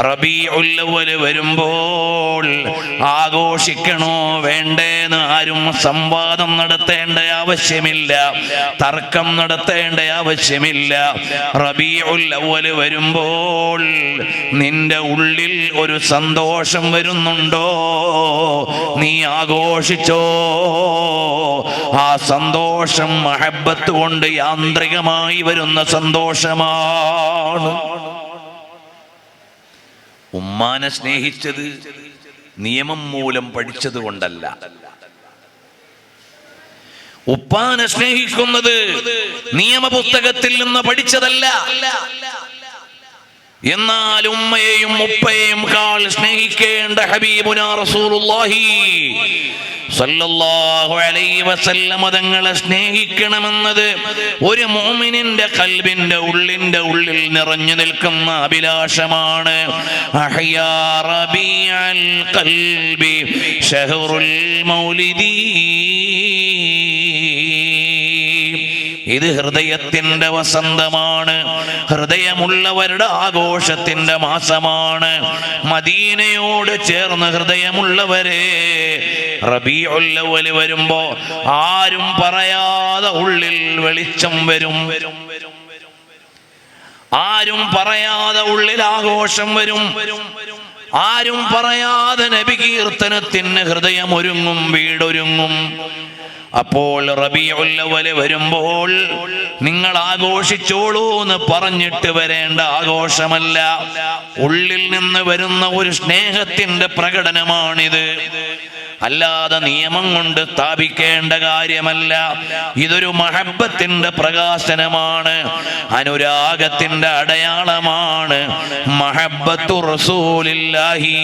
റബീഉൽ അവ്വൽ വരുമ്പോൾ ആഘോഷിക്കണോ വേണ്ടേന്ന് ആരും സംവാദം നടത്തേണ്ട ആവശ്യമില്ല, തർക്കം നടത്തേണ്ട ആവശ്യമില്ല. റബീഉൽ അവ്വൽ വരുമ്പോൾ നിന്റെ ഉള്ളിൽ ഒരു സന്തോഷം വരുന്നുണ്ടോ, നീ ആഘോഷിച്ചോ. ആ സന്തോഷം മഹബ്ബത്ത് കൊണ്ട് യാന്ത്രികമായി വരുന്ന സന്തോഷമാണ്. ഉമ്മാനെ സ്നേഹിച്ചത് നിയമം മൂലം പഠിച്ചത് കൊണ്ടല്ല, ഉപ്പാനെ സ്നേഹിക്കുന്നത് നിയമപുസ്തകത്തിൽ നിന്ന് പഠിച്ചതല്ല. എന്നാൽ ഉമ്മയെയും ഉപ്പയെയും കാൾ സ്നേഹിക്കേണ്ട ഹബീബുനാ റസൂലുള്ളാഹി സല്ലല്ലാഹു അലൈഹി വസല്ലം തങ്ങളെ സ്നേഹിക്കണമെന്നത് ഒരു മുഅ്മിനിന്റെ ഖൽബിന്റെ ഉള്ളിൽ നിറഞ്ഞു നിൽക്കുന്ന അഭിലാഷമാണ്. അഹ്യാ റബീഅൽ ഖൽബി ശഹറുൽ മൗലിദി. ഇത് ഹൃദയത്തിന്റെ വസന്തമാണ്, ഹൃദയമുള്ളവരുടെ ആഘോഷത്തിന്റെ മാസമാണ്. മദീനയോട് ചേർന്ന് ഹൃദയമുള്ളവരെ, റബീഉൽ അവ്വൽ വരുമ്പോ ആരും പറയാതെ ഉള്ളിൽ വെളിച്ചം വരും, ആരും പറയാതെ ഉള്ളിൽ ആഘോഷം വരും, ആരും പറയാതെ നബി കീർത്തനത്തിന് ഹൃദയം ഒരുങ്ങും, വീടൊരുങ്ങും. അപ്പോൾ റബീഉൽ അവ്വൽ വരുമ്പോൾ നിങ്ങൾ ആഘോഷിച്ചോളൂ എന്ന് പറഞ്ഞിട്ട് വരേണ്ട ആഘോഷമല്ല, ഉള്ളിൽ നിന്ന് വരുന്ന ഒരു സ്നേഹത്തിന്റെ പ്രകടനമാണിത്. അല്ലാതെ നിയമം കൊണ്ട് സ്ഥാപിക്കേണ്ട കാര്യമല്ല. ഇതൊരു മഹബ്ബത്തിന്റെ പ്രകാശനമാണ്, അനുരാഗത്തിന്റെ അടയാളമാണ്. മഹബ്ബത്തു റസൂലില്ലാഹി.